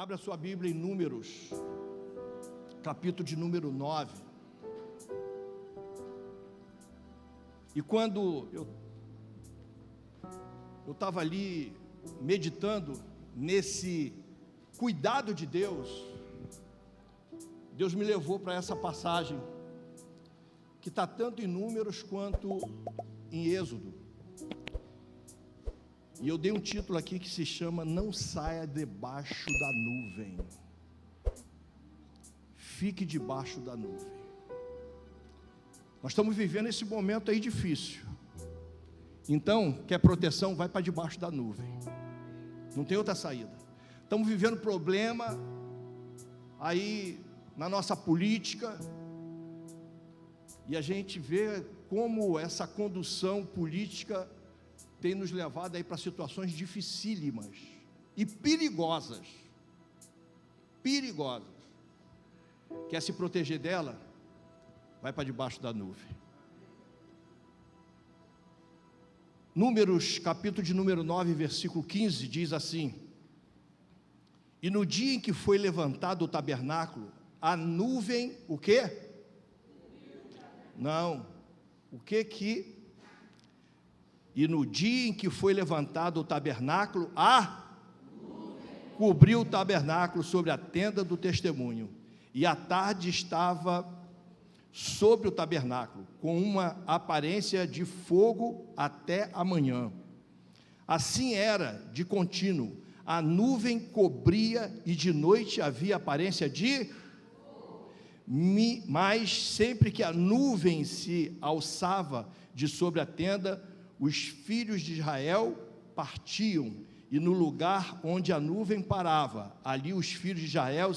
Abra sua Bíblia em Números, capítulo de número 9. E quando eu estava ali meditando nesse cuidado de Deus, Deus me levou para essa passagem, que está tanto em Números quanto em Êxodo. E eu dei um título aqui que se chama Não Saia Debaixo da Nuvem. Fique debaixo da nuvem. Nós estamos vivendo esse momento aí difícil. Então, quer proteção? Vai para debaixo da nuvem. Não tem outra saída. Estamos vivendo problema aí na nossa política. E a gente vê como essa condução política tem nos levado aí para situações dificílimas e perigosas. Perigosas. Quer se proteger dela? Vai para debaixo da nuvem. Números, capítulo de número 9, versículo 15, diz assim: E no dia em que foi levantado o tabernáculo, a nuvem, o quê? Não, o que que... E no dia em que foi levantado o tabernáculo, cobriu o tabernáculo sobre a tenda do testemunho, e a tarde estava sobre o tabernáculo, com uma aparência de fogo até a manhã. Assim era de contínuo, a nuvem cobria, e de noite havia aparência de... Mas sempre que a nuvem se alçava de sobre a tenda, os filhos de Israel partiam, e no lugar onde a nuvem parava, ali os filhos de Israel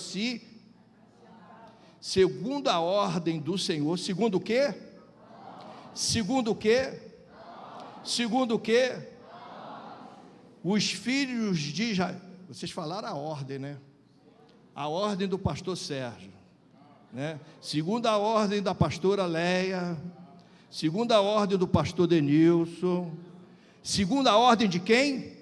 segundo a ordem do Senhor, segundo o quê? Segundo o quê? Segundo o quê? Os filhos de Israel, vocês falaram a ordem, né? A ordem do pastor Sérgio, né? Segundo a ordem da pastora Leia, segundo a ordem do pastor Denilson, segundo a ordem de quem?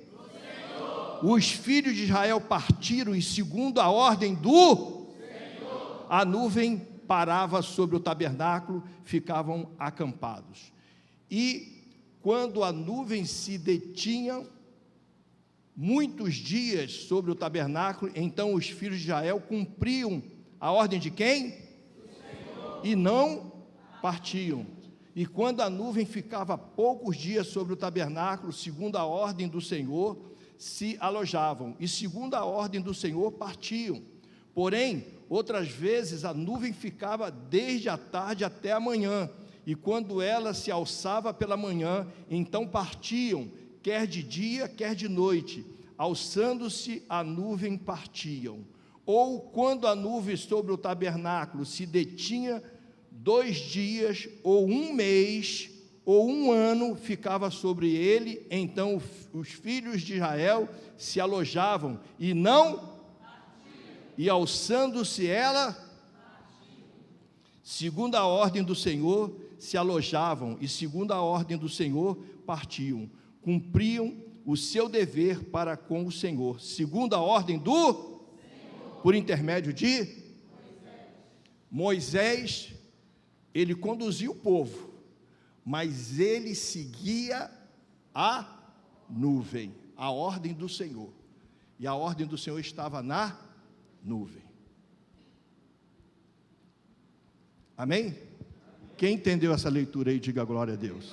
Os filhos de Israel partiram, e segundo a ordem do Senhor, a nuvem parava sobre o tabernáculo, ficavam acampados. E quando a nuvem se detinha muitos dias sobre o tabernáculo, então os filhos de Israel cumpriam a ordem de quem? E não partiam. E quando a nuvem ficava poucos dias sobre o tabernáculo, segundo a ordem do Senhor, se alojavam, e segundo a ordem do Senhor partiam. Porém, outras vezes a nuvem ficava desde a tarde até a manhã, e quando ela se alçava pela manhã, então partiam, quer de dia, quer de noite, alçando-se a nuvem partiam. Ou quando a nuvem sobre o tabernáculo se detinha 2 dias, ou 1 mês, ou 1 ano, ficava sobre ele, então os filhos de Israel se alojavam, e não, e alçando-se ela, segundo a ordem do Senhor, se alojavam, e segundo a ordem do Senhor, partiam, cumpriam o seu dever para com o Senhor, segundo a ordem do Senhor, por intermédio de Moisés. Ele conduzia o povo, mas ele seguia a nuvem, a ordem do Senhor, e a ordem do Senhor estava na nuvem. Amém? Quem entendeu essa leitura aí, diga glória a Deus.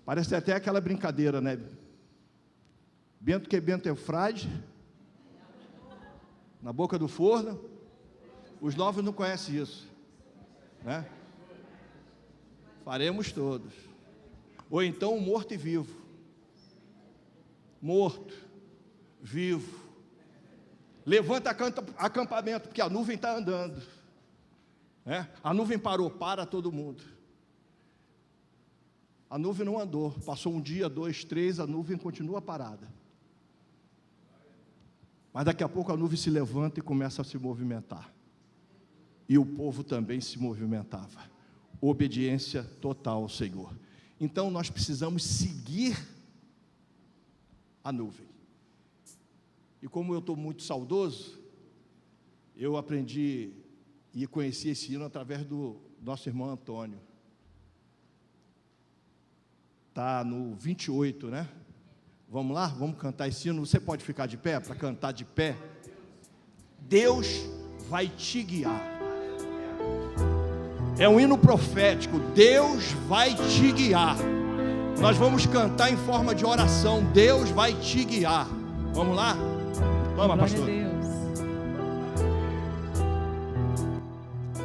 Parece até aquela brincadeira, né? Bento que Bento Eufrade, na boca do forno. Os novos não conhecem isso, né? Faremos todos. Ou então morto e vivo. Morto, vivo. Levanta acampamento, porque a nuvem está andando, né? A nuvem parou, para todo mundo. A nuvem não andou, passou 1 dia, 2, 3, a nuvem continua parada. Mas daqui a pouco a nuvem se levanta e começa a se movimentar. E o povo também se movimentava. Obediência total ao Senhor. Então nós precisamos seguir a nuvem. E como eu estou muito saudoso, eu aprendi e conheci esse hino através do nosso irmão Antônio. Está no 28, né? Vamos lá? Vamos cantar esse hino. Você pode ficar de pé para cantar de pé? Deus vai te guiar. É um hino profético. Deus vai te guiar. Nós vamos cantar em forma de oração. Deus vai te guiar. Vamos lá? Vamos, pastor.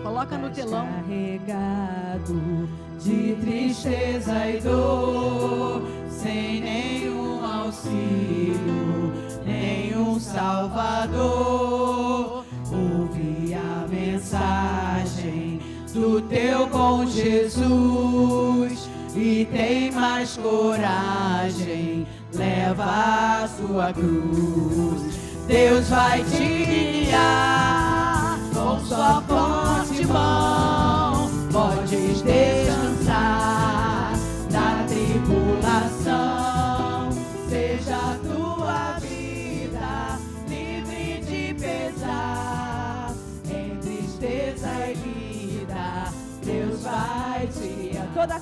Coloca no telão. Carregado de tristeza e dor, sem nenhum auxílio, nenhum salvador. Ouve a mensagem do teu bom Jesus e tem mais coragem, leva a sua cruz. Deus vai te guiar com sua forte mão, podes descansar da tribulação. Seja a tua vida livre de pesar, em tristeza e lida, Deus vai te guiar. Toda a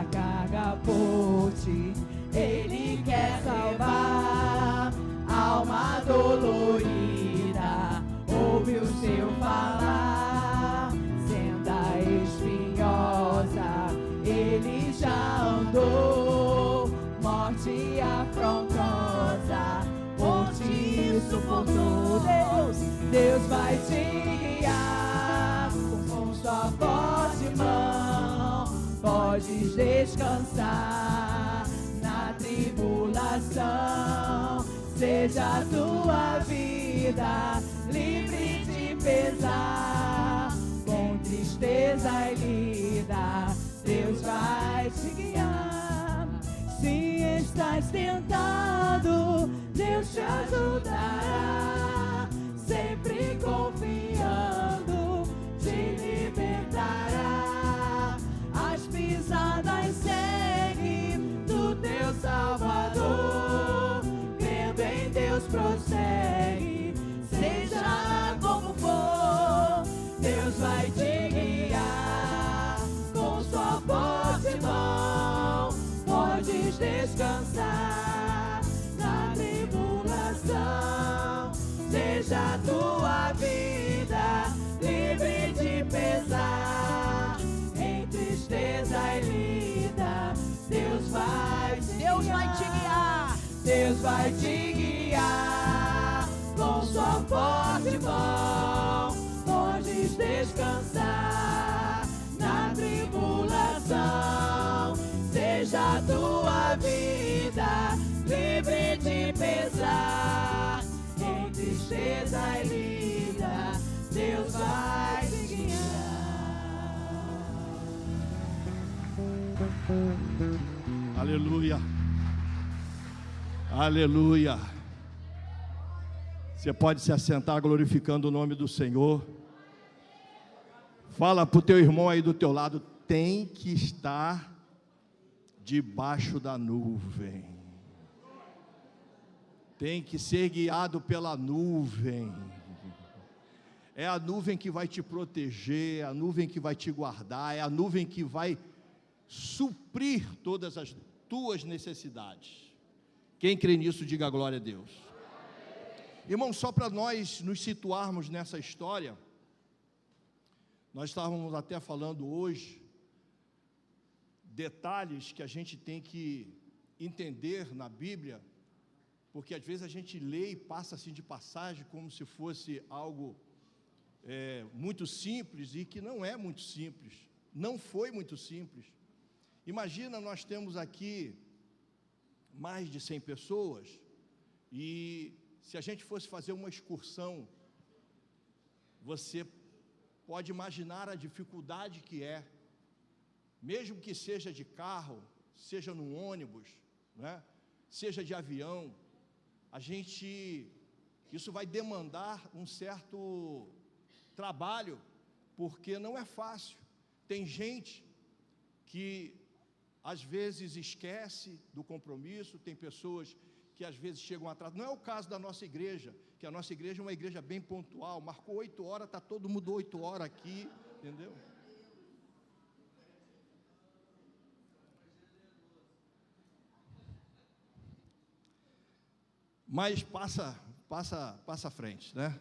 carga por ti, Ele quer salvar. Alma dolorida, ouve o seu falar. Senda espinhosa, ele já andou. Morte afrontosa, por ti suportou. Deus vai te guiar com sua forte mão. Podes descansar na tribulação. Seja a tua vida livre de pesar, com tristeza e lida, Deus vai te guiar. Se estás tentado, Deus te ajudará, sempre confiando, te libertará. As pisadas segue do teu Salvador. Deus prossegue, seja como for, Deus vai te guiar com sua forte mão. Podes descansar na tribulação. Seja a tua vida livre de pesar, em tristeza e lida, Deus vai te guiar. Deus vai te guiar com sua forte mão. Podes descansar na tribulação. Seja a tua vida livre de pesar, em tristeza e lida, Deus vai te guiar. Aleluia. Aleluia. Você pode se assentar glorificando o nome do Senhor. Fala para o teu irmão aí do teu lado, tem que estar debaixo da nuvem. Tem que ser guiado pela nuvem. É a nuvem que vai te proteger, é a nuvem que vai te guardar, é a nuvem que vai suprir todas as tuas necessidades. Quem crê nisso, diga glória a Deus. Irmão, só para nós nos situarmos nessa história, nós estávamos até falando hoje, detalhes que a gente tem que entender na Bíblia, porque às vezes a gente lê e passa assim de passagem, como se fosse algo muito simples, e que não é muito simples, não foi muito simples. Imagina, nós temos aqui mais de 100 pessoas, e se a gente fosse fazer uma excursão, você pode imaginar a dificuldade que é, mesmo que seja de carro, seja no ônibus, né, seja de avião, isso vai demandar um certo trabalho, porque não é fácil. Tem gente que às vezes esquece do compromisso, tem pessoas que às vezes chegam atrasados. Não é o caso da nossa igreja, que a nossa igreja é uma igreja bem pontual, marcou 8 horas, está todo mundo 8 horas aqui, entendeu? Mas passa à frente, né?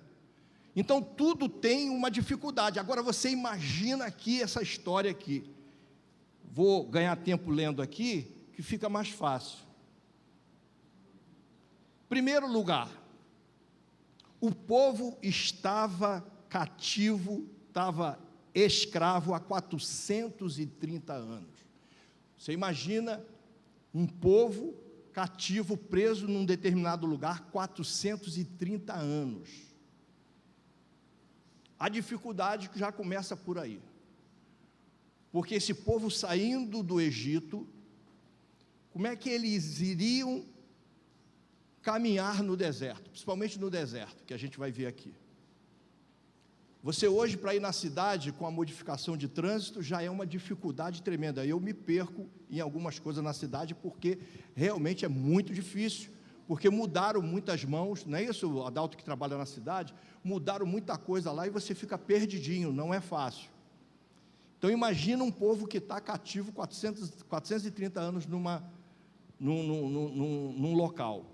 Então tudo tem uma dificuldade. Agora você imagina aqui essa história aqui. Vou ganhar tempo lendo aqui, que fica mais fácil. Primeiro lugar, o povo estava cativo, estava escravo há 430 anos. Você imagina um povo cativo, preso num determinado lugar, 430 anos. A dificuldade já começa por aí. Porque esse povo saindo do Egito, como é que eles iriam caminhar no deserto? Principalmente no deserto, que a gente vai ver aqui. Você hoje, para ir na cidade, com a modificação de trânsito, já é uma dificuldade tremenda. Eu me perco em algumas coisas na cidade, porque realmente é muito difícil, porque mudaram muitas mãos, não é isso, o Adalto que trabalha na cidade, mudaram muita coisa lá e você fica perdidinho, não é fácil. Então imagina um povo que está cativo 430 anos num local.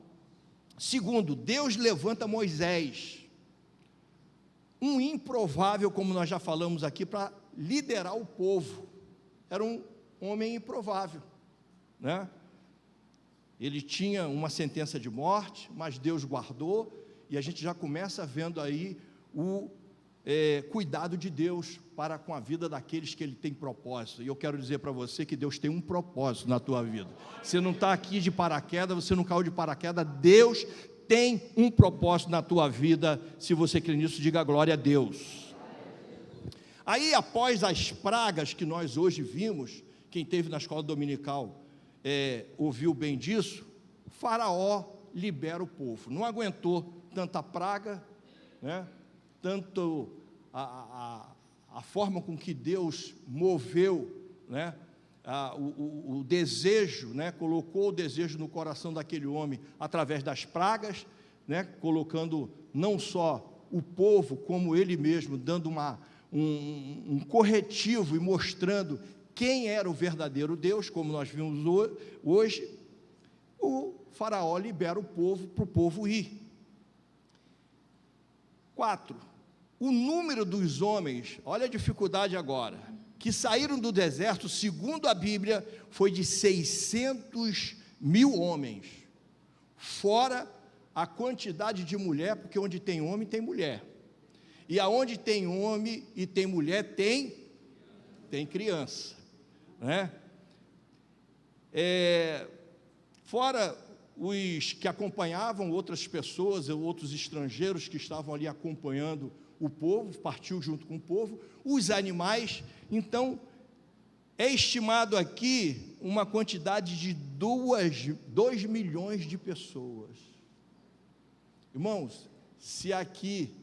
Segundo, Deus levanta Moisés, um improvável, como nós já falamos aqui, para liderar o povo. Era um homem improvável, né? Ele tinha uma sentença de morte, mas Deus guardou, e a gente já começa vendo aí o cuidado de Deus para com a vida daqueles que Ele tem propósito. E eu quero dizer para você que Deus tem um propósito na tua vida. Você não está aqui de paraquedas, você não caiu de paraquedas, Deus tem um propósito na tua vida. Se você crê nisso, diga glória a Deus. Aí, após as pragas que nós hoje vimos, quem esteve na escola dominical ouviu bem disso, Faraó libera o povo. Não aguentou tanta praga, né? Tanto a forma com que Deus moveu, né? O desejo, né? Colocou o desejo no coração daquele homem através das pragas, né? Colocando não só o povo, como ele mesmo, dando um corretivo e mostrando quem era o verdadeiro Deus, como nós vimos hoje. O Faraó libera o povo para o povo ir. 4, o número dos homens, olha a dificuldade agora, que saíram do deserto, segundo a Bíblia, foi de 600 mil homens, fora a quantidade de mulher, porque onde tem homem, tem mulher, e aonde tem homem e tem mulher, tem criança, né? Fora os que acompanhavam outras pessoas, outros estrangeiros que estavam ali acompanhando o povo, partiu junto com o povo, os animais. Então, é estimado aqui uma quantidade de 2 milhões de pessoas. Irmãos, se aqui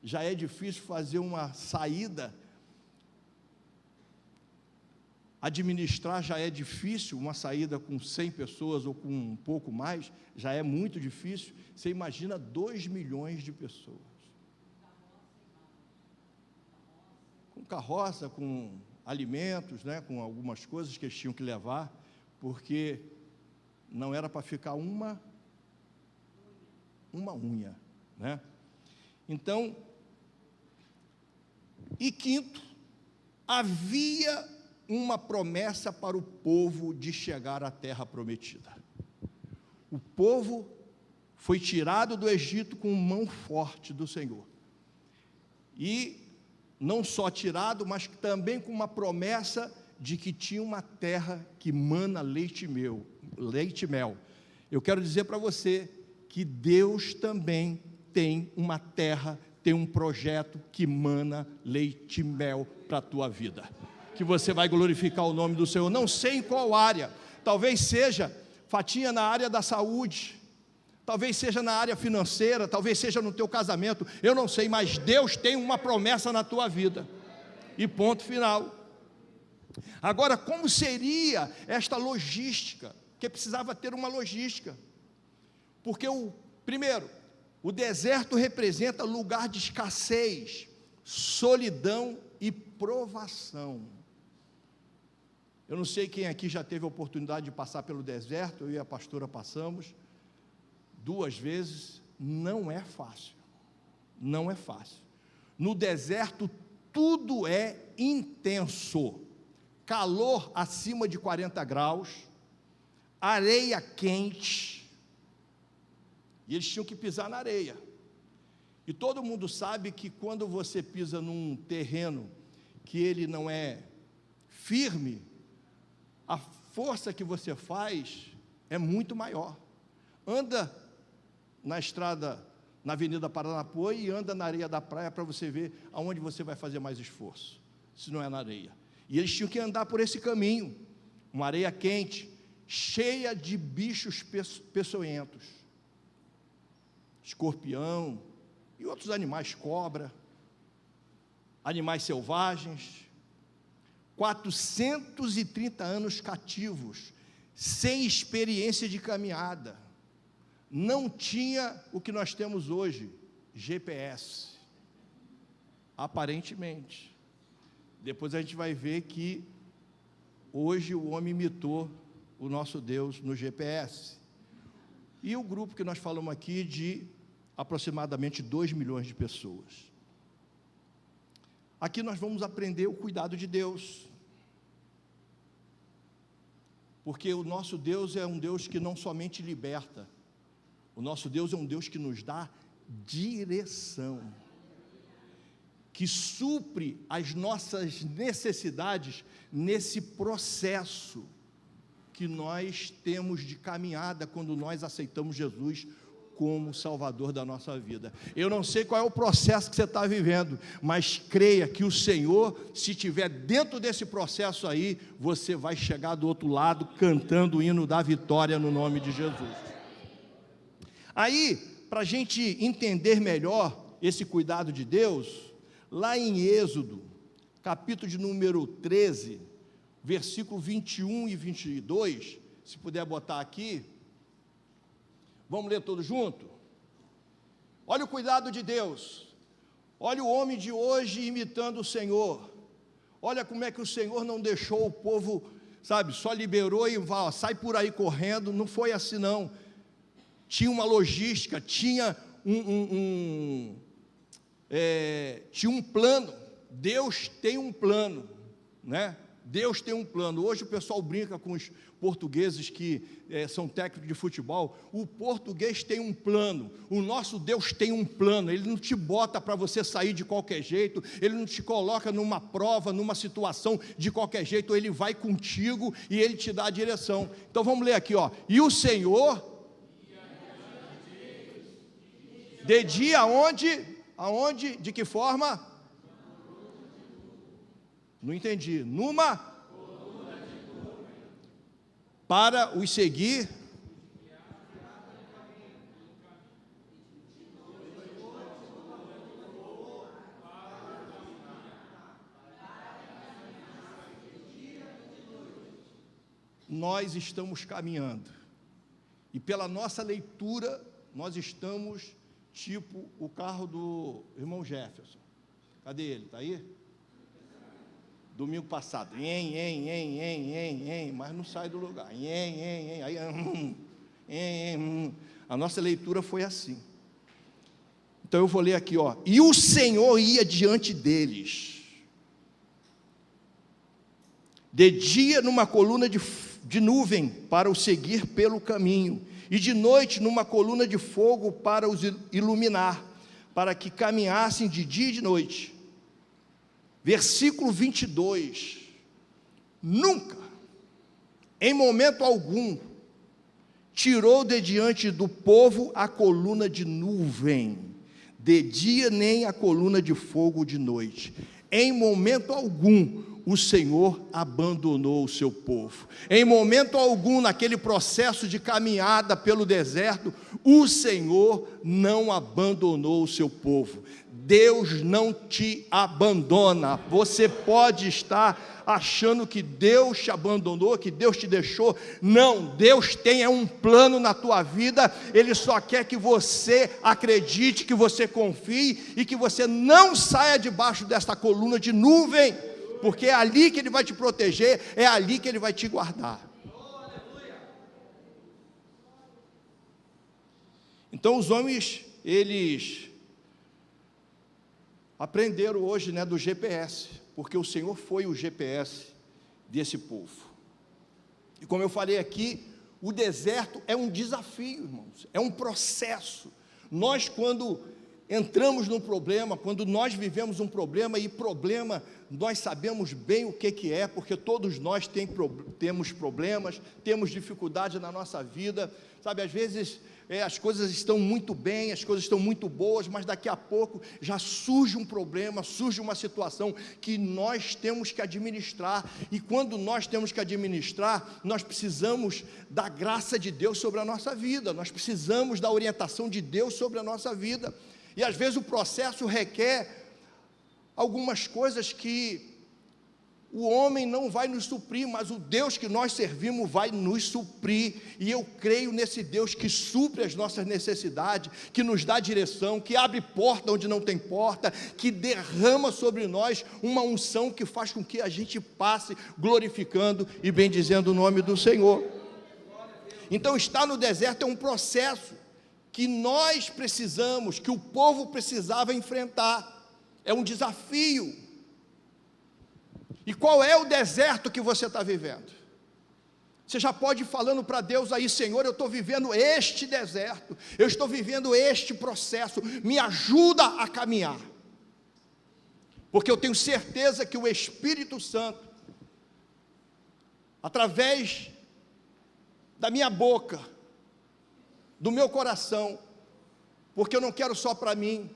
já é difícil fazer uma saída, administrar já é difícil, uma saída com 100 pessoas ou com um pouco mais, já é muito difícil. Você imagina 2 milhões de pessoas. Com carroça, com alimentos, né, com algumas coisas que eles tinham que levar, porque não era para ficar uma unha, né? Então, e quinto, havia uma promessa para o povo de chegar à terra prometida. O povo foi tirado do Egito com mão forte do Senhor, e não só tirado, mas também com uma promessa de que tinha uma terra que mana leite e mel. Eu quero dizer para você que Deus também tem uma terra, tem um projeto que mana leite e mel para a tua vida, que você vai glorificar o nome do Senhor. Não sei em qual área, talvez seja fatia na área da saúde, talvez seja na área financeira, talvez seja no teu casamento, eu não sei, mas Deus tem uma promessa na tua vida, e ponto final. Agora, como seria esta logística? Porque precisava ter uma logística. Porque, primeiro, o deserto representa lugar de escassez, solidão e provação. Eu não sei quem aqui já teve a oportunidade de passar pelo deserto, eu e a pastora passamos 2 vezes, não é fácil, não é fácil. No deserto tudo é intenso, calor acima de 40 graus, areia quente, e eles tinham que pisar na areia, e todo mundo sabe que quando você pisa num terreno que ele não é firme, a força que você faz é muito maior. Anda na estrada, na Avenida Paranapuã, e anda na areia da praia para você ver aonde você vai fazer mais esforço, se não é na areia. E eles tinham que andar por esse caminho, uma areia quente, cheia de bichos peçonhentos, escorpião e outros animais, cobra, animais selvagens, 430 anos cativos, sem experiência de caminhada, não tinha o que nós temos hoje, GPS, aparentemente. Depois a gente vai ver que hoje o homem imitou o nosso Deus no GPS. E o grupo que nós falamos aqui de aproximadamente 2 milhões de pessoas. Aqui nós vamos aprender o cuidado de Deus, porque o nosso Deus é um Deus que não somente liberta, o nosso Deus é um Deus que nos dá direção, que supre as nossas necessidades nesse processo que nós temos de caminhada quando nós aceitamos Jesus como Salvador da nossa vida. Eu não sei qual é o processo que você está vivendo, mas creia que o Senhor, se estiver dentro desse processo aí, você vai chegar do outro lado cantando o hino da vitória no nome de Jesus. Aí, para a gente entender melhor esse cuidado de Deus, lá em Êxodo, capítulo de número 13, versículo 21 e 22, se puder botar aqui, vamos ler todos junto? Olha o cuidado de Deus, olha o homem de hoje imitando o Senhor, olha como é que o Senhor não deixou o povo, sabe, só liberou e sai por aí correndo, não foi assim não, tinha uma logística, tinha tinha um plano, Deus tem um plano, né? Deus tem um plano. Hoje o pessoal brinca com os portugueses que são técnicos de futebol. O português tem um plano, o nosso Deus tem um plano. Ele não te bota para você sair de qualquer jeito, Ele não te coloca numa prova, numa situação de qualquer jeito, Ele vai contigo e Ele te dá a direção. Então vamos ler aqui, ó. E o Senhor, de dia aonde, de que forma? Não entendi. Para os seguir. Nós estamos caminhando. E pela nossa leitura, nós estamos tipo o carro do irmão Jefferson. Cadê ele? Está aí? Domingo passado, mas não sai do lugar, aí, a nossa leitura foi assim. Então eu vou ler aqui, ó. E o Senhor ia diante deles, de dia numa coluna de nuvem para os seguir pelo caminho, e de noite numa coluna de fogo para os iluminar, para que caminhassem de dia e de noite. Versículo 22, nunca, em momento algum, tirou de diante do povo a coluna de nuvem, de dia nem a coluna de fogo de noite. Em momento algum, o Senhor abandonou o seu povo. Em momento algum, naquele processo de caminhada pelo deserto, o Senhor não abandonou o seu povo. Deus não te abandona. Você pode estar achando que Deus te abandonou, que Deus te deixou. Não, Deus tem um plano na tua vida. Ele só quer que você acredite, que você confie e que você não saia debaixo desta coluna de nuvem, porque é ali que Ele vai te proteger, é ali que Ele vai te guardar. Então os homens, eles aprenderam hoje, do GPS, porque o Senhor foi o GPS desse povo. E como eu falei aqui, o deserto é um desafio, irmãos, é um processo. Nós, quando entramos num problema, quando nós vivemos um problema, e problema, nós sabemos bem o que é, porque todos nós temos problemas, temos dificuldade na nossa vida, sabe, às vezes as coisas estão muito bem, as coisas estão muito boas, mas daqui a pouco já surge um problema, surge uma situação que nós temos que administrar, e quando nós temos que administrar, nós precisamos da graça de Deus sobre a nossa vida, nós precisamos da orientação de Deus sobre a nossa vida, e às vezes o processo requer algumas coisas que o homem não vai nos suprir, mas o Deus que nós servimos vai nos suprir, e eu creio nesse Deus que supre as nossas necessidades, que nos dá direção, que abre porta onde não tem porta, que derrama sobre nós uma unção que faz com que a gente passe glorificando e bendizendo o nome do Senhor. Então estar no deserto é um processo que nós precisamos, que o povo precisava enfrentar, é um desafio. E qual é o deserto que você está vivendo? Você já pode ir falando para Deus aí: Senhor, eu estou vivendo este deserto, eu estou vivendo este processo, me ajuda a caminhar, porque eu tenho certeza que o Espírito Santo, através da minha boca, do meu coração, porque eu não quero só para mim,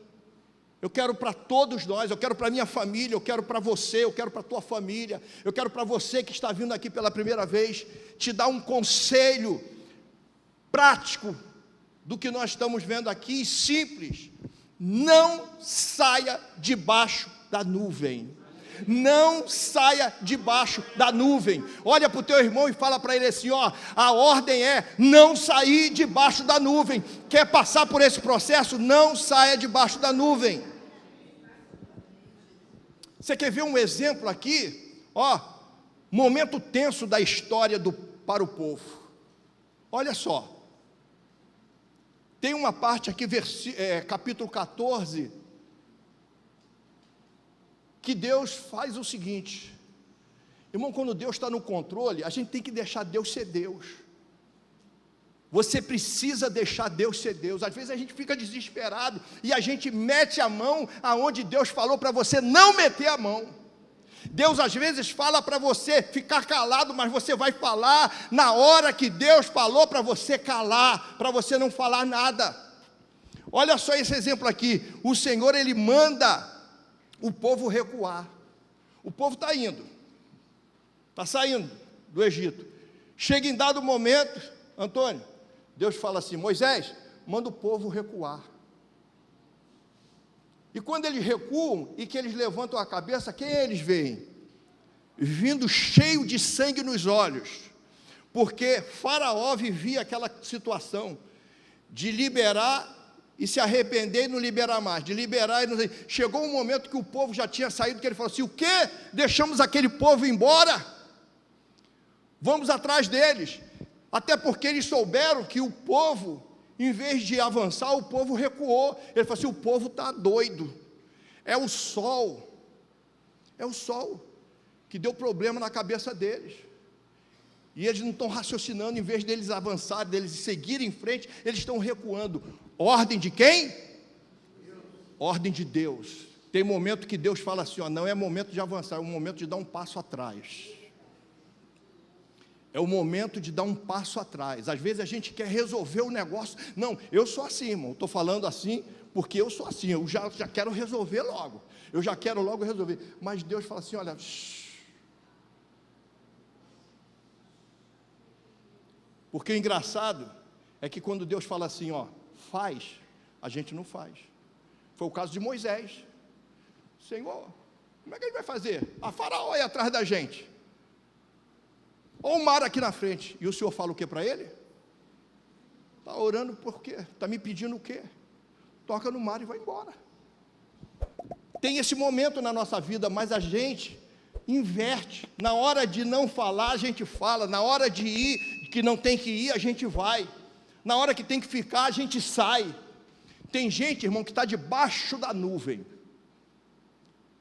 eu quero para todos nós, eu quero para minha família, eu quero para você, eu quero para a tua família, eu quero para você que está vindo aqui pela primeira vez, te dar um conselho prático do que nós estamos vendo aqui, simples: não saia debaixo da nuvem. Não saia debaixo da nuvem. Olha para o teu irmão e fala para ele assim: a ordem é não sair debaixo da nuvem. Quer passar por esse processo? Não saia debaixo da nuvem. Você quer ver um exemplo aqui? Momento tenso da história para o povo. Olha só, tem uma parte aqui, capítulo 14, que Deus faz o seguinte, irmão, quando Deus está no controle, a gente tem que deixar Deus ser Deus. Você precisa deixar Deus ser Deus. Às vezes a gente fica desesperado e a gente mete a mão aonde Deus falou para você não meter a mão. Deus às vezes fala para você ficar calado, mas você vai falar na hora que Deus falou para você calar, para você não falar nada. Olha só esse exemplo aqui: o Senhor, Ele manda o povo recuar. O povo está indo, está saindo do Egito. Chega em dado momento, Antônio, Deus fala assim: Moisés, manda o povo recuar. E quando eles recuam e que eles levantam a cabeça, quem eles veem? Vindo cheio de sangue nos olhos, porque Faraó vivia aquela situação de liberar e se arrepender e não liberar mais, de liberar e não... Chegou um momento que o povo já tinha saído, que ele falou assim: o quê? Deixamos aquele povo embora? Vamos atrás deles. Até porque eles souberam que o povo, em vez de avançar, o povo recuou. Ele falou assim: o povo está doido, é o sol que deu problema na cabeça deles, e eles não estão raciocinando. Em vez deles avançarem, deles seguirem em frente, eles estão recuando. Ordem de quem? Ordem de Deus. Tem momento que Deus fala assim: não é momento de avançar, é o momento de dar um passo atrás. É o momento de dar um passo atrás. Às vezes a gente quer resolver o negócio. Não, eu sou assim, irmão, estou falando assim porque eu sou assim, eu já quero resolver logo. Eu já quero logo resolver. Mas Deus fala assim: olha, porque o engraçado é que quando Deus fala assim, faz, a gente não faz. Foi o caso de Moisés. Senhor, como é que ele vai fazer? A Faraó aí atrás da gente. Olha o mar aqui na frente. E o Senhor fala o que para ele? Está orando por quê? Está me pedindo o quê? Toca no mar e vai embora. Tem esse momento na nossa vida, mas a gente inverte. Na hora de não falar, a gente fala. Na hora de ir, que não tem que ir, a gente vai. Na hora que tem que ficar, a gente sai. Tem gente, irmão, que está debaixo da nuvem.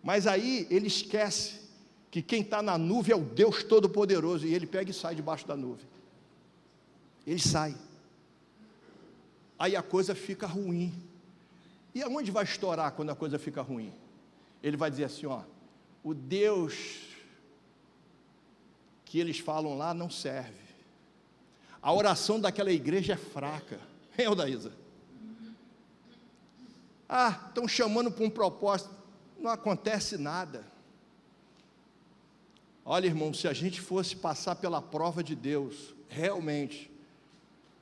Mas aí ele esquece que quem está na nuvem é o Deus Todo-Poderoso. E ele pega e sai debaixo da nuvem. Ele sai. Aí a coisa fica ruim. E aonde vai estourar quando a coisa fica ruim? Ele vai dizer assim, ó, o Deus que eles falam lá não serve. A oração daquela igreja é fraca. Hein, Odaísa? Estão chamando para um propósito. Não acontece nada. Olha, irmão, se a gente fosse passar pela prova de Deus, realmente,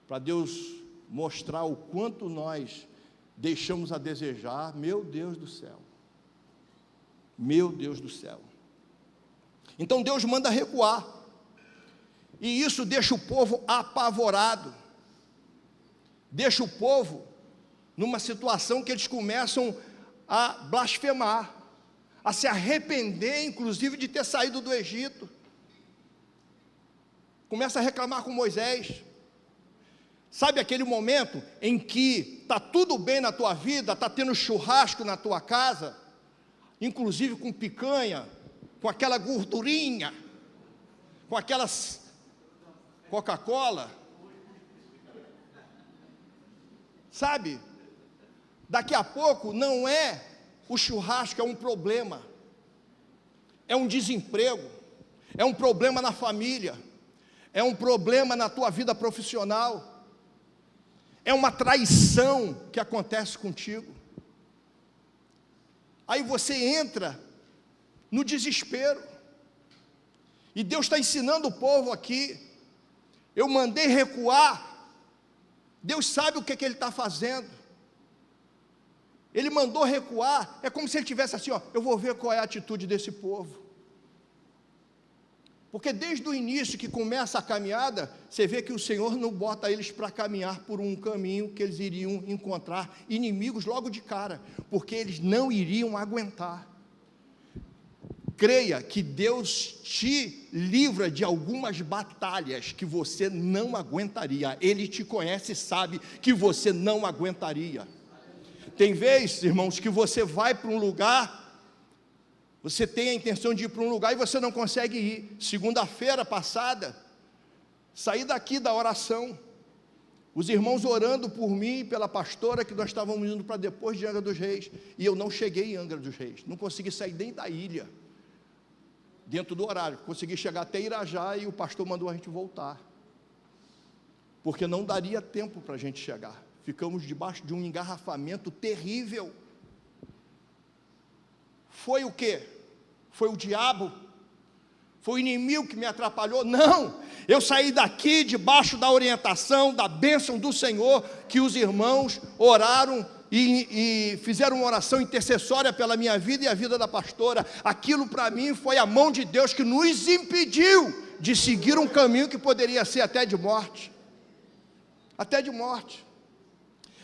para Deus mostrar o quanto nós deixamos a desejar, meu Deus do céu. Meu Deus do céu. Então Deus manda recuar. E isso deixa o povo apavorado. Deixa o povo numa situação que eles começam a blasfemar, a se arrepender, inclusive, de ter saído do Egito. Começa a reclamar com Moisés. Sabe aquele momento em que está tudo bem na tua vida, está tendo churrasco na tua casa, inclusive com picanha, com aquela gordurinha, com aquelas Coca-Cola, sabe? Daqui a pouco não é o churrasco, é um problema, é um desemprego, é um problema na família, é um problema na tua vida profissional, é uma traição que acontece contigo. Aí você entra no desespero, e Deus está ensinando o povo aqui. Eu mandei recuar, Deus sabe o que Ele está fazendo. Ele mandou recuar, é como se Ele tivesse assim, ó, eu vou ver qual é a atitude desse povo. Porque desde o início que começa a caminhada, você vê que o Senhor não bota eles para caminhar por um caminho que eles iriam encontrar inimigos logo de cara, porque eles não iriam aguentar. Creia que Deus te livra de algumas batalhas que você não aguentaria. Ele te conhece e sabe que você não aguentaria. Tem vezes, irmãos, que você vai para um lugar, você tem a intenção de ir para um lugar e você não consegue ir. Segunda-feira passada, saí daqui da oração, os irmãos orando por mim e pela pastora, que nós estávamos indo para depois de Angra dos Reis, e eu não cheguei em Angra dos Reis, não consegui sair nem da ilha, dentro do horário, consegui chegar até Irajá e o pastor mandou a gente voltar, porque não daria tempo para a gente chegar. Ficamos debaixo de um engarrafamento terrível. Foi o quê? Foi o diabo? Foi o inimigo que me atrapalhou? Não! Eu saí daqui debaixo da orientação, da bênção do Senhor, que os irmãos oraram e fizeram uma oração intercessória pela minha vida e a vida da pastora. Aquilo para mim foi a mão de Deus que nos impediu de seguir um caminho que poderia ser até de morte. Até de morte.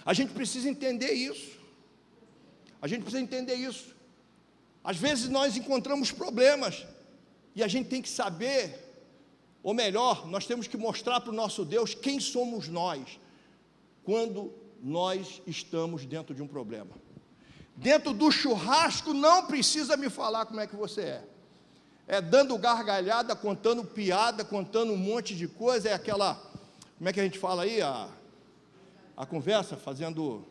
A gente precisa entender isso. A gente precisa entender isso. Às vezes nós encontramos problemas e a gente tem que saber, ou melhor, nós temos que mostrar para o nosso Deus quem somos nós quando nós estamos dentro de um problema. Dentro do churrasco não precisa me falar como é que você é. É dando gargalhada, contando piada, contando um monte de coisa, é aquela, como é que a gente fala aí, a conversa, fazendo,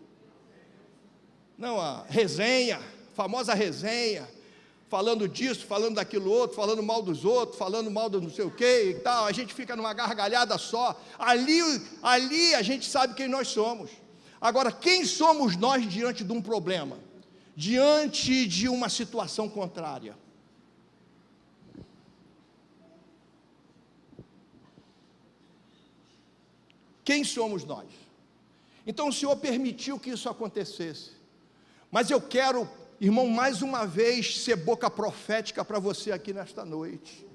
não, a resenha, famosa resenha, falando disso, falando daquilo outro, falando mal dos outros, falando mal do não sei o que e tal, a gente fica numa gargalhada só, ali a gente sabe quem nós somos. Agora, quem somos nós diante de um problema? Diante de uma situação contrária? Quem somos nós? Então o Senhor permitiu que isso acontecesse, Mas eu quero, irmão, mais uma vez ser boca profética para você aqui nesta noite,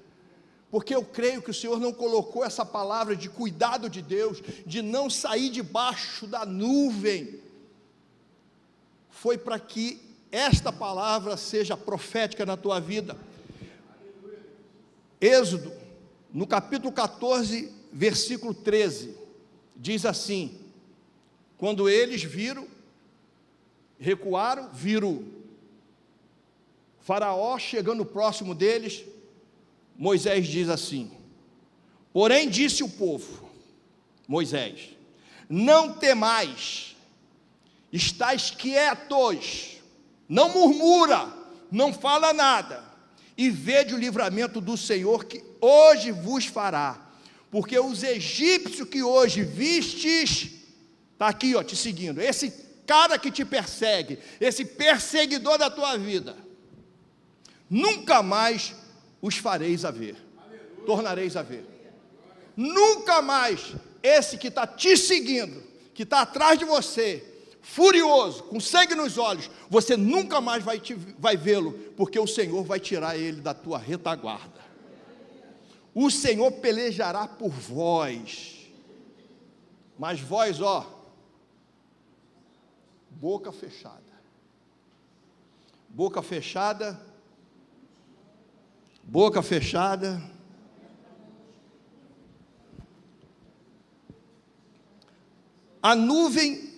porque eu creio que o Senhor não colocou essa palavra de cuidado de Deus, de não sair debaixo da nuvem, foi para que esta palavra seja profética na tua vida. Êxodo, no capítulo 14, versículo 13, diz assim: quando eles recuaram, viram Faraó chegando próximo deles, Moisés diz assim: porém disse o povo, Moisés, não temais, estais quietos, não murmura, não fala nada, e vede o livramento do Senhor que hoje vos fará, porque os egípcios que hoje vistes, está aqui, ó, te seguindo, esse cara que te persegue, esse perseguidor da tua vida, nunca mais os fareis a ver, tornareis a ver, nunca mais esse que está te seguindo, que está atrás de você, furioso, com sangue nos olhos, você nunca mais vai vê-lo, porque o Senhor vai tirar ele da tua retaguarda. O Senhor pelejará por vós, mas vós, ó, boca fechada, boca fechada, boca fechada. A nuvem,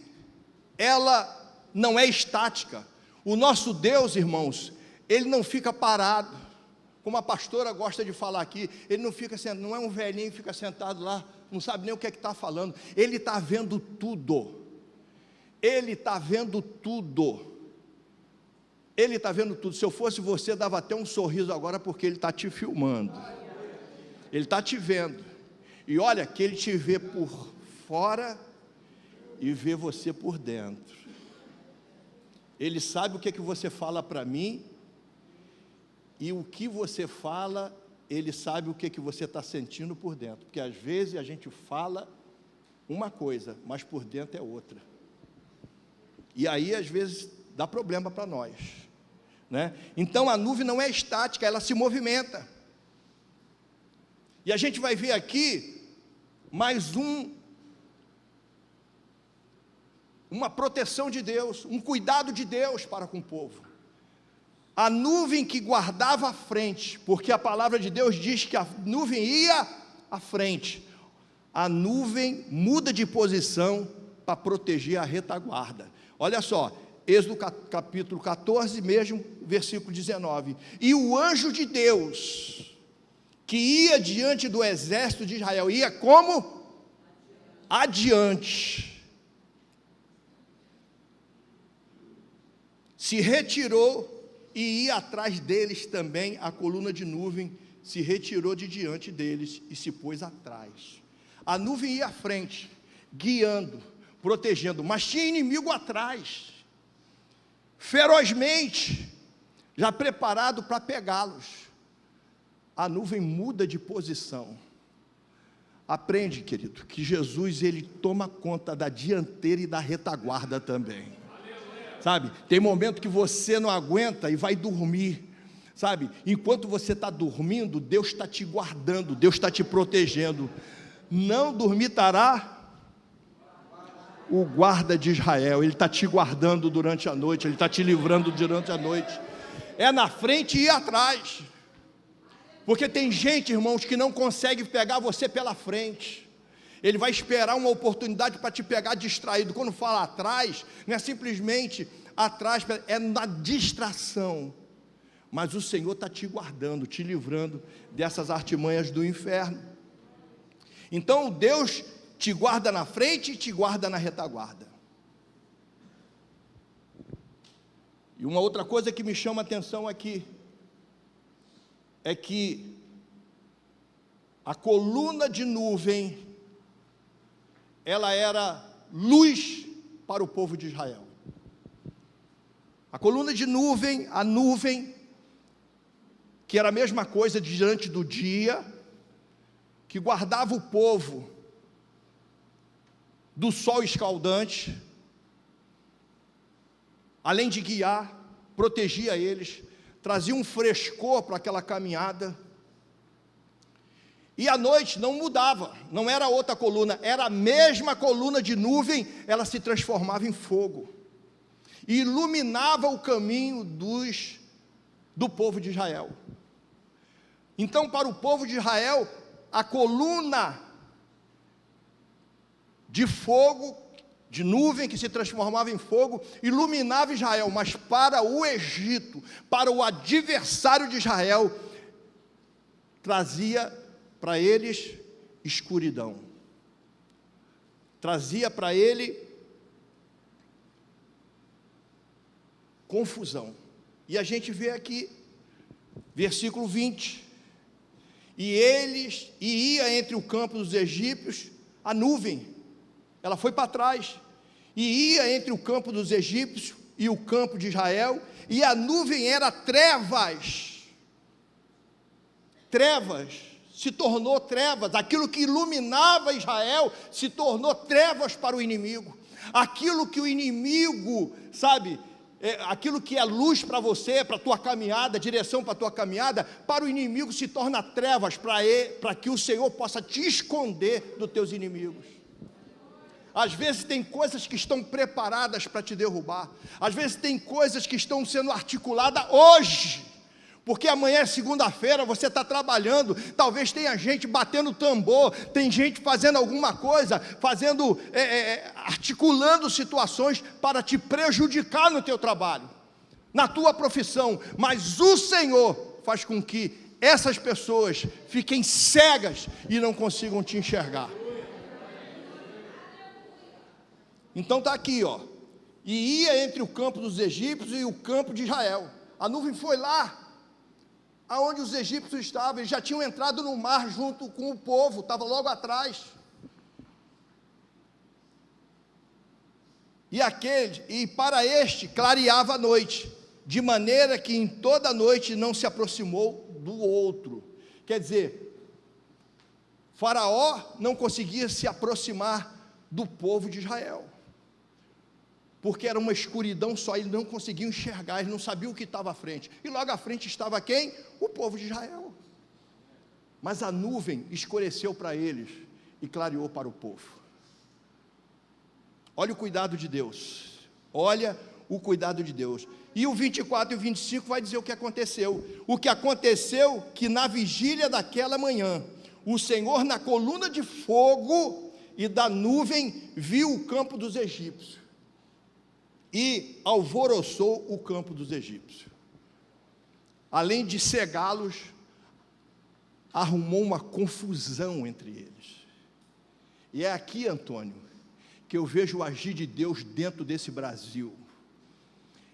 ela não é estática. O nosso Deus, irmãos, ele não fica parado, como a pastora gosta de falar aqui, ele não fica sentado, não é um velhinho que fica sentado lá, não sabe nem o que é que está falando, ele está vendo tudo, ele está vendo tudo, ele está vendo tudo. Se eu fosse você, dava até um sorriso agora, porque ele está te filmando, ele está te vendo, e olha que ele te vê por fora, e vê você por dentro, ele sabe o que é que você fala para mim, e o que você fala, ele sabe o que é que você está sentindo por dentro, porque às vezes a gente fala uma coisa, mas por dentro é outra, e aí às vezes dá problema para nós, né? Então a nuvem não é estática, ela se movimenta, e a gente vai ver aqui mais uma proteção de Deus, um cuidado de Deus para com o povo. A nuvem que guardava a frente, porque a palavra de Deus diz que a nuvem ia à frente, a nuvem muda de posição para proteger a retaguarda. Olha só, Êxodo capítulo 14 mesmo, versículo 19, e o anjo de Deus, que ia diante do exército de Israel, ia como? Adiante. Se retirou e ia atrás deles também, a coluna de nuvem se retirou de diante deles e se pôs atrás. A nuvem ia à frente, guiando, protegendo, mas tinha inimigo atrás, ferozmente, já preparado para pegá-los. A nuvem muda de posição. Aprende, querido, que Jesus, ele toma conta da dianteira e da retaguarda também. Sabe, tem momento que você não aguenta e vai dormir, sabe, enquanto você está dormindo, Deus está te guardando, Deus está te protegendo. Não dormitará o guarda de Israel, ele está te guardando durante a noite, ele está te livrando durante a noite, é na frente e atrás, porque tem gente, irmãos, que não consegue pegar você pela frente, ele vai esperar uma oportunidade para te pegar distraído. Quando fala atrás, não é simplesmente atrás, é na distração, mas o Senhor está te guardando, te livrando dessas artimanhas do inferno. Então Deus te guarda na frente e te guarda na retaguarda. E uma outra coisa que me chama a atenção aqui, é que a coluna de nuvem, ela era luz para o povo de Israel. A coluna de nuvem, a nuvem, que era a mesma coisa diante do dia, que guardava o povo do sol escaldante, além de guiar, protegia eles, trazia um frescor para aquela caminhada. E à noite não mudava, não era outra coluna, era a mesma coluna de nuvem, ela se transformava em fogo, e iluminava o caminho do povo de Israel. Então, para o povo de Israel, a coluna de fogo, de nuvem que se transformava em fogo, iluminava Israel, mas para o Egito, para o adversário de Israel, trazia para eles escuridão, trazia para ele confusão. E a gente vê aqui, versículo 20, e ia entre o campo dos egípcios, a nuvem, ela foi para trás, e ia entre o campo dos egípcios e o campo de Israel, e a nuvem era trevas, se tornou trevas, aquilo que iluminava Israel, se tornou trevas para o inimigo, aquilo que o inimigo, sabe, aquilo que é luz para você, para a tua caminhada, direção para a tua caminhada, para o inimigo se torna trevas, para que o Senhor possa te esconder dos teus inimigos. Às vezes tem coisas que estão preparadas para te derrubar, às vezes tem coisas que estão sendo articuladas hoje, porque amanhã é segunda-feira, você está trabalhando, talvez tenha gente batendo tambor, tem gente fazendo alguma coisa, articulando situações para te prejudicar no teu trabalho, na tua profissão, mas o Senhor faz com que essas pessoas fiquem cegas e não consigam te enxergar. Então está aqui, ó, e ia entre o campo dos egípcios e o campo de Israel, a nuvem foi lá, aonde os egípcios estavam, eles já tinham entrado no mar junto com o povo, estava logo atrás, e para este clareava a noite, de maneira que em toda a noite não se aproximou do outro. Quer dizer, Faraó não conseguia se aproximar do povo de Israel, porque era uma escuridão só, ele não conseguia enxergar, ele não sabia o que estava à frente, e logo à frente estava quem? O povo de Israel, mas a nuvem escureceu para eles, e clareou para o povo. Olha o cuidado de Deus, olha o cuidado de Deus, e o 24 e o 25 vai dizer o que aconteceu, que na vigília daquela manhã, o Senhor na coluna de fogo e da nuvem, viu o campo dos egípcios, e alvoroçou o campo dos egípcios, além de cegá-los, arrumou uma confusão entre eles. E é aqui, Antônio, que eu vejo o agir de Deus dentro desse Brasil.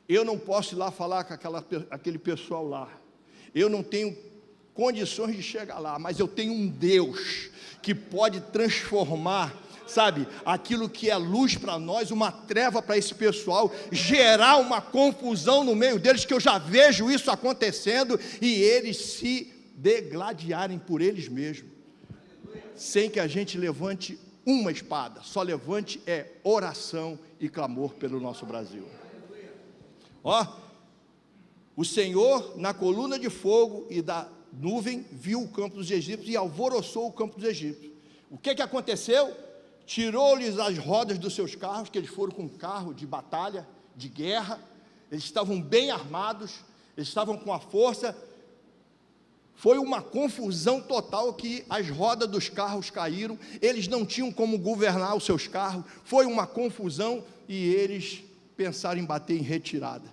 Eu não posso ir lá falar com aquele pessoal lá, eu não tenho condições de chegar lá, mas eu tenho um Deus que pode transformar, sabe, aquilo que é luz para nós, uma treva para esse pessoal, gerar uma confusão no meio deles, que eu já vejo isso acontecendo, e eles se degladiarem por eles mesmos, sem que a gente levante uma espada, só levante oração e clamor pelo nosso Brasil. Ó, o Senhor na coluna de fogo e da nuvem viu o campo dos egípcios e alvoroçou o campo dos egípcios. O que aconteceu? Tirou-lhes as rodas dos seus carros, que eles foram com carro de batalha, de guerra, eles estavam bem armados, eles estavam com a força, foi uma confusão total, que as rodas dos carros caíram, eles não tinham como governar os seus carros, foi uma confusão, e eles pensaram em bater em retirada.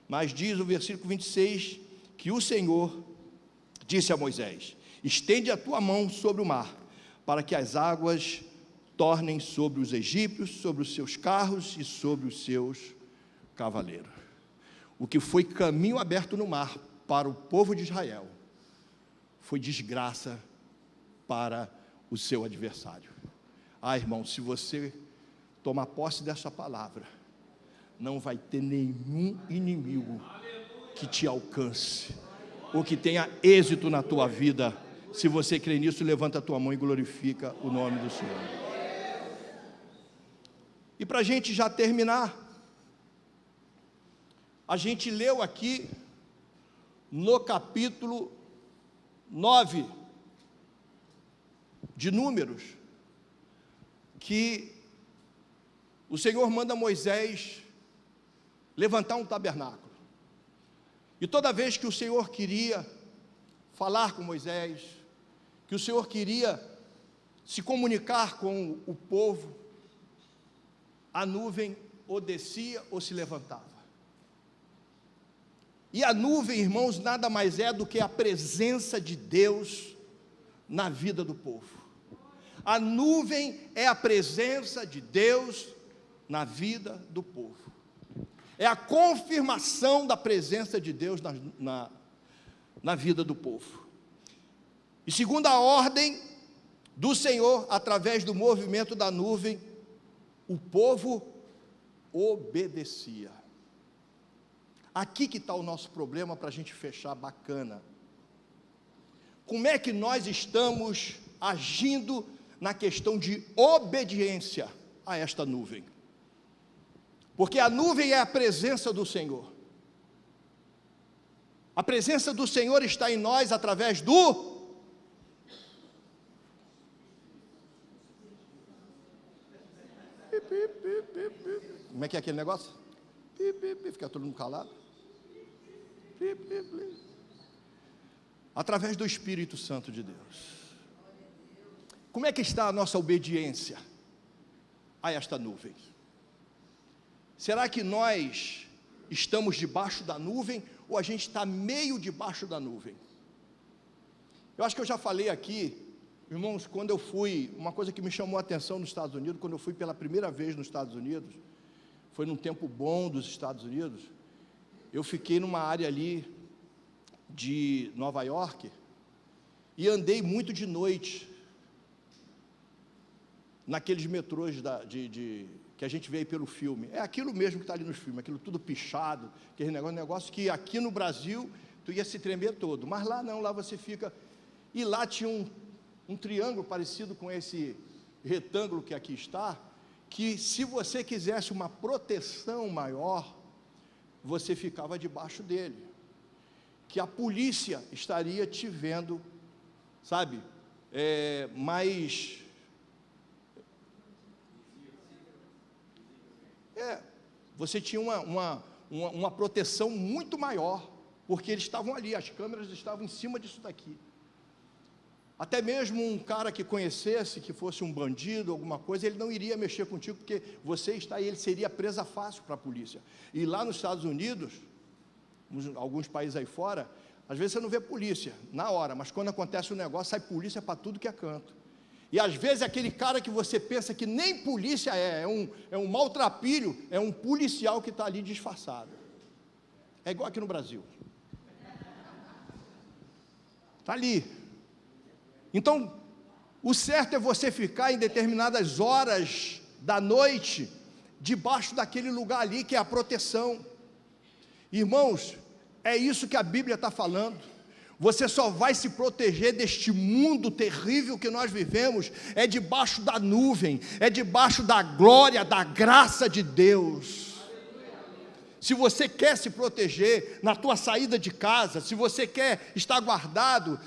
Mas diz o versículo 26, que o Senhor disse a Moisés: estende a tua mão sobre o mar, para que as águas tornem sobre os egípcios, sobre os seus carros e sobre os seus cavaleiros. O que foi caminho aberto no mar para o povo de Israel, foi desgraça para o seu adversário. Irmão, se você tomar posse dessa palavra, não vai ter nenhum inimigo que te alcance, ou que tenha êxito na tua vida. Se você crê nisso, levanta a tua mão e glorifica o nome do Senhor. E para a gente já terminar, A gente leu aqui no capítulo 9 de Números, que o Senhor manda Moisés levantar um tabernáculo. E toda vez que o Senhor queria falar com Moisés, que o Senhor queria se comunicar com o povo, a nuvem ou descia ou se levantava. E a nuvem, irmãos, nada mais é do que a presença de Deus na vida do povo. A nuvem é a presença de Deus na vida do povo. É a confirmação da presença de Deus na vida do povo. E segundo a ordem do Senhor, através do movimento da nuvem, o povo obedecia. Aqui que está o nosso problema, para a gente fechar bacana. Como é que nós estamos agindo na questão de obediência a esta nuvem? Porque a nuvem é a presença do Senhor. A presença do Senhor está em nós através do... Como é que é aquele negócio? Fica todo mundo calado. Através do Espírito Santo de Deus. Como é que está a nossa obediência a esta nuvem? Será que nós estamos debaixo da nuvem ou a gente está meio debaixo da nuvem? Eu acho que eu já falei aqui, irmãos, quando eu fui, uma coisa que me chamou a atenção nos Estados Unidos, quando eu fui pela primeira vez nos Estados Unidos, foi num tempo bom dos Estados Unidos, eu fiquei numa área ali de Nova York e andei muito de noite naqueles metrôs que a gente vê aí pelo filme. É aquilo mesmo que está ali nos filmes, aquilo tudo pichado, aquele negócio que aqui no Brasil tu ia se tremer todo, mas lá não, lá você fica... E lá tinha um triângulo parecido com esse retângulo que aqui está, que se você quisesse uma proteção maior, você ficava debaixo dele, que a polícia estaria te vendo, sabe, você tinha uma proteção muito maior, porque eles estavam ali, as câmeras estavam em cima disso daqui. Até mesmo um cara que conhecesse, que fosse um bandido, alguma coisa, ele não iria mexer contigo, porque você está aí, ele seria presa fácil para a polícia. E lá nos Estados Unidos, alguns países aí fora, às vezes você não vê polícia na hora, mas quando acontece um negócio, sai polícia para tudo que é canto. E às vezes aquele cara que você pensa que nem polícia é um maltrapilho, é um policial que está ali disfarçado. É igual aqui no Brasil. Está ali. Então, o certo é você ficar em determinadas horas da noite, debaixo daquele lugar ali que é a proteção. Irmãos, é isso que a Bíblia está falando. Você só vai se proteger deste mundo terrível que nós vivemos, é debaixo da nuvem, é debaixo da glória, da graça de Deus. Se você quer se proteger na tua saída de casa, se você quer estar guardado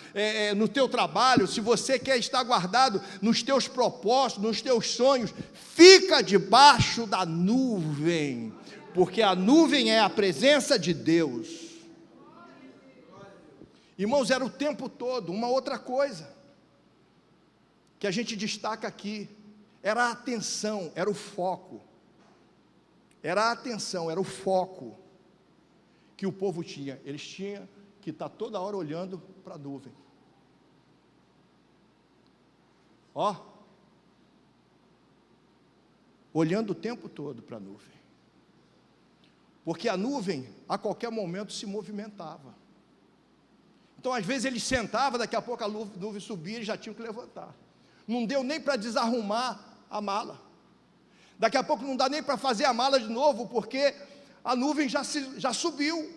no teu trabalho, se você quer estar guardado nos teus propósitos, nos teus sonhos, fica debaixo da nuvem, porque a nuvem é a presença de Deus. Irmãos, era o tempo todo. Uma outra coisa que a gente destaca aqui, era a atenção, era o foco. Era a atenção, era o foco que o povo tinha. Eles tinham que estar toda hora olhando para a nuvem. Olhando o tempo todo para a nuvem. Porque a nuvem, a qualquer momento, se movimentava. Então, às vezes, eles sentavam, daqui a pouco a nuvem subia e eles já tinham que levantar. Não deu nem para desarrumar a mala. Daqui a pouco não dá nem para fazer a mala de novo, porque a nuvem já subiu,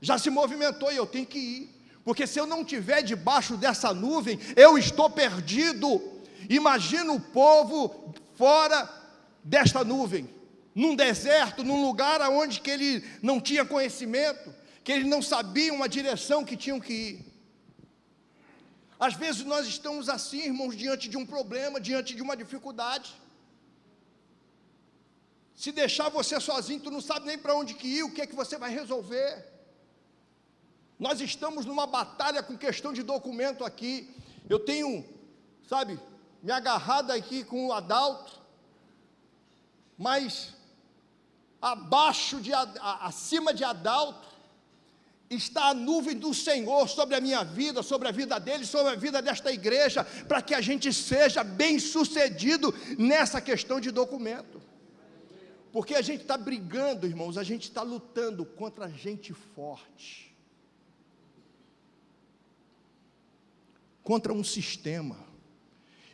já se movimentou e eu tenho que ir. Porque se eu não estiver debaixo dessa nuvem, eu estou perdido. Imagina o povo fora desta nuvem. num deserto, num lugar onde que ele não tinha conhecimento, que eles não sabiam a direção que tinham que ir. Às vezes nós estamos assim, irmãos, diante de um problema, diante de uma dificuldade. Se deixar você sozinho, tu não sabe nem para onde que ir, o que é que você vai resolver. Nós estamos numa batalha com questão de documento aqui. Eu tenho, sabe, me agarrado aqui com o Adalto, mas acima de Adalto, está a nuvem do Senhor sobre a minha vida, sobre a vida dele, sobre a vida desta igreja, para que a gente seja bem sucedido nessa questão de documento. Porque a gente está brigando, irmãos, a gente está lutando contra gente forte, contra um sistema.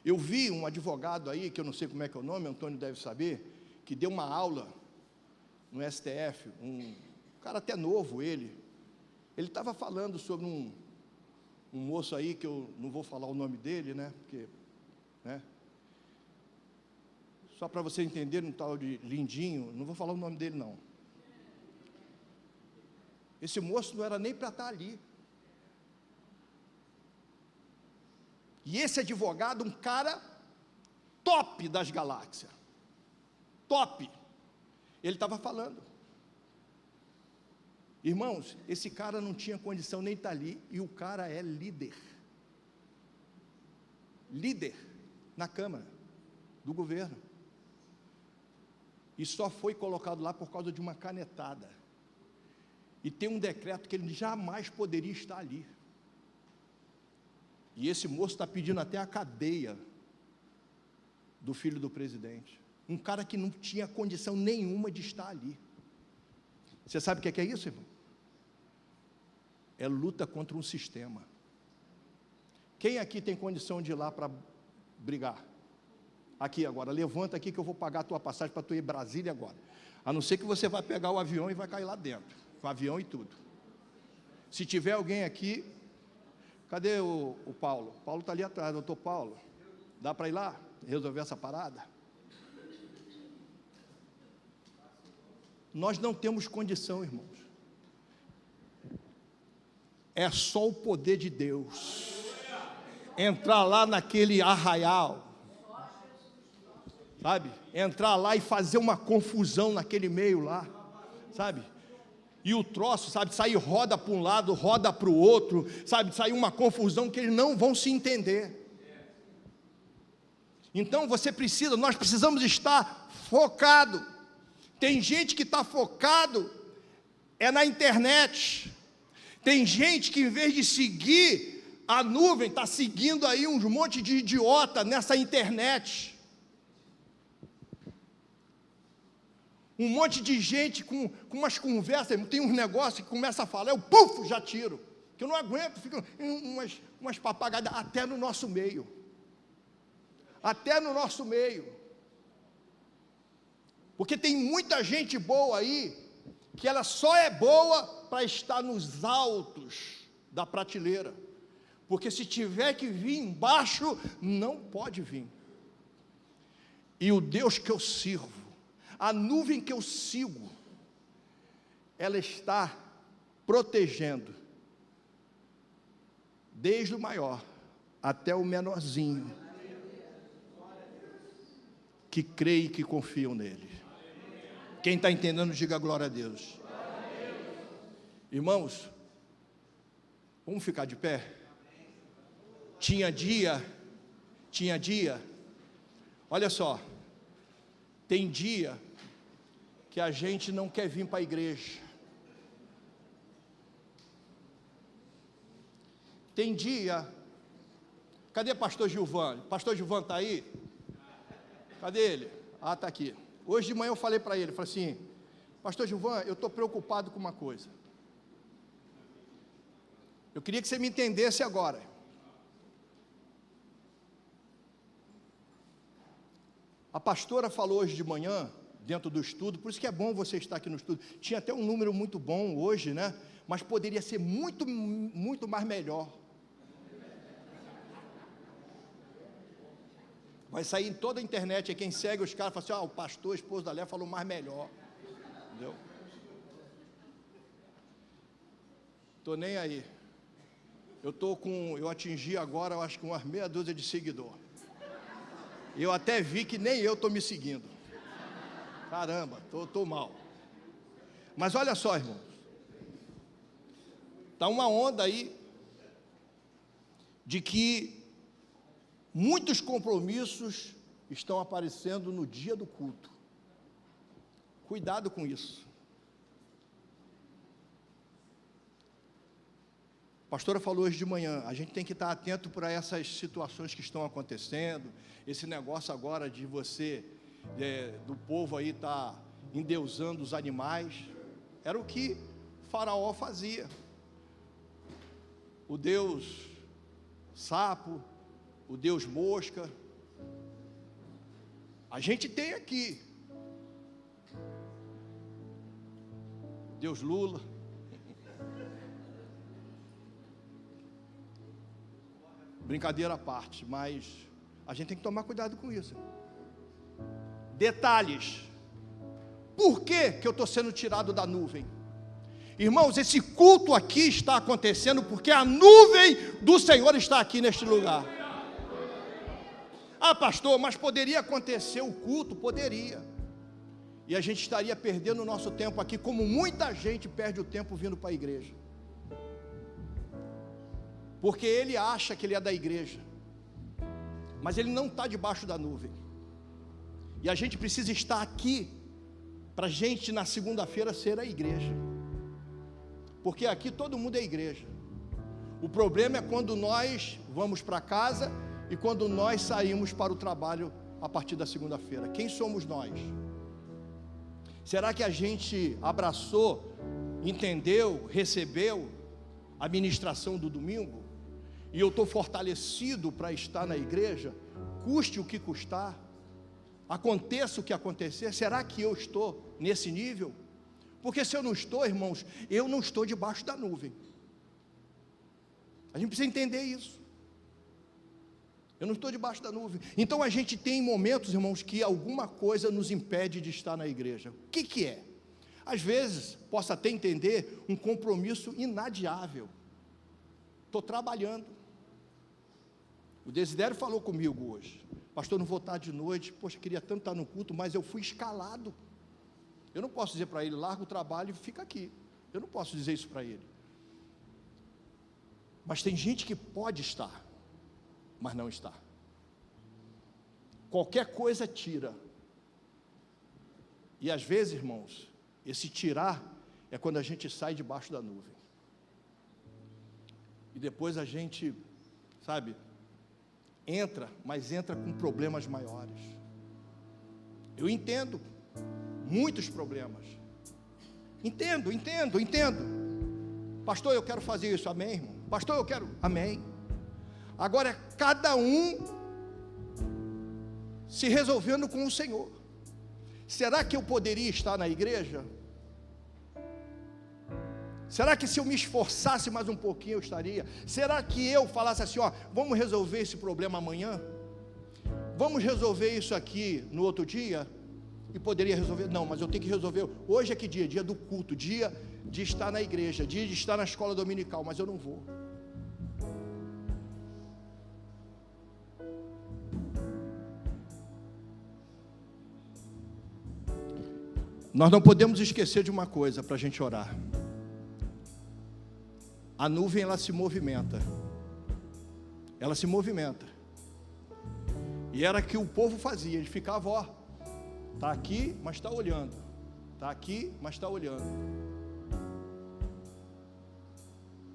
Eu vi um advogado aí, que eu não sei como é que é o nome, Antônio deve saber, que deu uma aula no STF, um cara até novo, ele estava falando sobre um moço aí, que eu não vou falar o nome dele, né, porque, né, só para você entender, um tal de Lindinho, não vou falar o nome dele não. Esse moço não era nem para estar ali. E esse advogado, um cara top das galáxias, top, ele estava falando. Irmãos, esse cara não tinha condição nem de estar ali, e o cara é líder na Câmara do governo, e só foi colocado lá por causa de uma canetada, e tem um decreto que ele jamais poderia estar ali, e esse moço está pedindo até a cadeia do filho do presidente, um cara que não tinha condição nenhuma de estar ali. Você sabe o que é isso, irmão? É luta contra um sistema. Quem aqui tem condição de ir lá para brigar? Aqui agora, levanta aqui que eu vou pagar a tua passagem para tu ir a Brasília agora. A não ser que você vai pegar o avião e vai cair lá dentro, com o avião e tudo. Se tiver alguém aqui, cadê o Paulo? O Paulo está ali atrás, doutor Paulo. Dá para ir lá resolver essa parada? Nós não temos condição, irmãos. É só o poder de Deus entrar lá naquele arraial, sabe? Entrar lá e fazer uma confusão naquele meio lá, sabe? E o troço, sabe, sair roda para um lado, roda para o outro, sabe, sair uma confusão que eles não vão se entender. Então nós precisamos estar focado. Tem gente que está focado na internet. Tem gente que, em vez de seguir a nuvem, está seguindo aí um monte de idiota nessa internet. Um monte de gente com umas conversas, tem um negócio que começa a falar, eu puf, já tiro. Que eu não aguento, ficam umas papagaiadas até no nosso meio. Até no nosso meio. Porque tem muita gente boa aí, que ela só é boa para estar nos altos da prateleira. Porque se tiver que vir embaixo, não pode vir. E o Deus que eu sirvo, a nuvem que eu sigo, ela está protegendo, desde o maior até o menorzinho, que creem e que confiam nele. Quem está entendendo, diga glória a Deus. Irmãos, vamos ficar de pé? Tinha dia, olha só, tem dia que a gente não quer vir para a igreja. Tem dia, cadê pastor Gilvan? Pastor Gilvan está aí? Cadê ele? Ah, está aqui. Hoje de manhã eu falei para ele, falei assim, pastor Gilvan, eu estou preocupado com uma coisa. Eu queria que você me entendesse agora. A pastora falou hoje de manhã, dentro do estudo, por isso que é bom você estar aqui no estudo. Tinha até um número muito bom hoje, né? Mas poderia ser muito, muito mais melhor. Vai sair em toda a internet, quem segue os caras, fala assim, o pastor, esposo da Léa, falou mais melhor. Entendeu? Estou nem aí. Eu atingi agora, eu acho que umas meia dúzia de seguidor. Eu até vi que nem eu estou me seguindo. Caramba, estou mal. Mas olha só, irmãos. Está uma onda aí de que muitos compromissos estão aparecendo no dia do culto. Cuidado com isso. A pastora falou hoje de manhã, a gente tem que estar atento para essas situações que estão acontecendo, esse negócio agora de você, do povo aí estar endeusando os animais, era o que Faraó fazia. O Deus sapo, o Deus mosca. A gente tem aqui Deus Lula. Brincadeira à parte, mas a gente tem que tomar cuidado com isso. Detalhes. Por que eu estou sendo tirado da nuvem? Irmãos, esse culto aqui está acontecendo porque a nuvem do Senhor está aqui neste lugar. Pastor, mas poderia acontecer o culto? Poderia. E a gente estaria perdendo o nosso tempo aqui, como muita gente perde o tempo vindo para a igreja. Porque ele acha que ele é da igreja, mas ele não está debaixo da nuvem. E a gente precisa estar aqui, para a gente na segunda-feira ser a igreja. Porque aqui todo mundo é igreja. O problema é quando nós vamos para casa e quando nós saímos para o trabalho a partir da segunda-feira. Quem somos nós? Será que a gente abraçou, entendeu, recebeu a ministração do domingo? E eu estou fortalecido para estar na igreja, custe o que custar, aconteça o que acontecer. Será que eu estou nesse nível? Porque se eu não estou, irmãos, eu não estou debaixo da nuvem. A gente precisa entender isso. Eu não estou debaixo da nuvem. Então a gente tem momentos, irmãos, que alguma coisa nos impede de estar na igreja. O que é? Às vezes, posso até entender um compromisso inadiável. Estou trabalhando. O Desidério falou comigo hoje. Pastor, não vou estar de noite. Poxa, queria tanto estar no culto, mas eu fui escalado. Eu não posso dizer para ele, larga o trabalho e fica aqui. Eu não posso dizer isso para ele. Mas tem gente que pode estar, mas não está. Qualquer coisa tira. E às vezes, irmãos, esse tirar é quando a gente sai debaixo da nuvem. E depois a gente, sabe, entra, mas entra com problemas maiores. Eu entendo muitos problemas. Entendo. Pastor, eu quero fazer isso, amém, irmão? Pastor, eu quero, amém. Agora é cada um se resolvendo com o Senhor. Será que eu poderia estar na igreja? Será que se eu me esforçasse mais um pouquinho eu estaria? Será que eu falasse assim, vamos resolver esse problema amanhã? Vamos resolver isso aqui no outro dia? E poderia resolver? Não, mas eu tenho que resolver. Hoje é que dia? Dia do culto, dia de estar na igreja, dia de estar na escola dominical, mas eu não vou. Nós não podemos esquecer de uma coisa para a gente orar. A nuvem, ela se movimenta. Ela se movimenta. E era o que o povo fazia. Ele ficava, está aqui, mas está olhando. Está aqui, mas está olhando.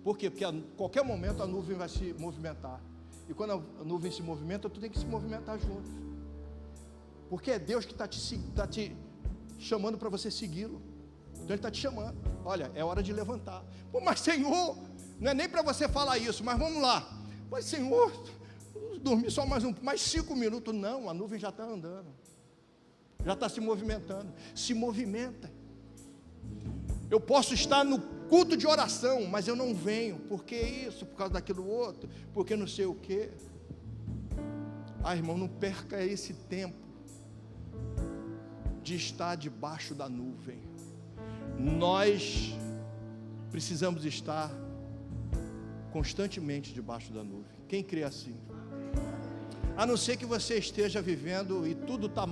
Por quê? Porque a qualquer momento a nuvem vai se movimentar. E quando a nuvem se movimenta, tu tem que se movimentar junto. Porque é Deus que está te chamando para você segui-lo. Então Ele está te chamando. Olha, é hora de levantar. Pô, mas Senhor, não é nem para você falar isso, mas vamos lá. Mas Senhor, dormir só mais 5 minutos. Não, a nuvem já está andando. Já está se movimentando. Se movimenta. Eu posso estar no culto de oração, mas eu não venho. Por que isso? Por causa daquilo outro? Porque não sei o quê. Irmão, não perca esse tempo de estar debaixo da nuvem. Nós precisamos estar constantemente debaixo da nuvem. Quem crê assim? A não ser que você esteja vivendo e tudo está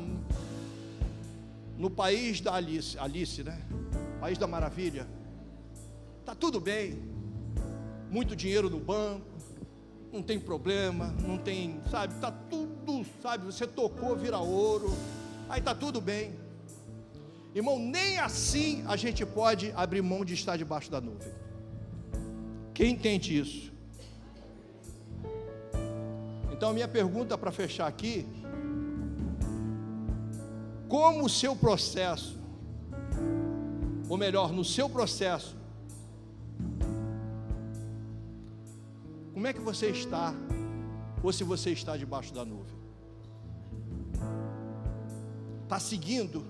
no país da Alice, né? País da maravilha. Está tudo bem, muito dinheiro no banco, não tem problema, não tem, sabe, está tudo, sabe, você tocou, vira ouro, aí está tudo bem. Irmão, nem assim a gente pode abrir mão de estar debaixo da nuvem. Quem entende isso? Então a minha pergunta para fechar aqui: como o seu processo, ou melhor, no seu processo, como é que você está, ou se você está debaixo da nuvem? Está seguindo,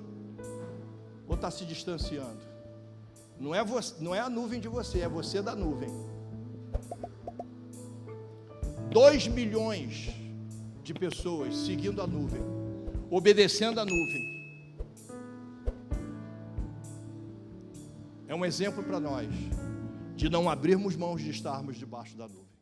ou está se distanciando? Não é a nuvem de você, é você da nuvem. 2 milhões de pessoas seguindo a nuvem, obedecendo a nuvem. É um exemplo para nós de não abrirmos mãos de estarmos debaixo da nuvem.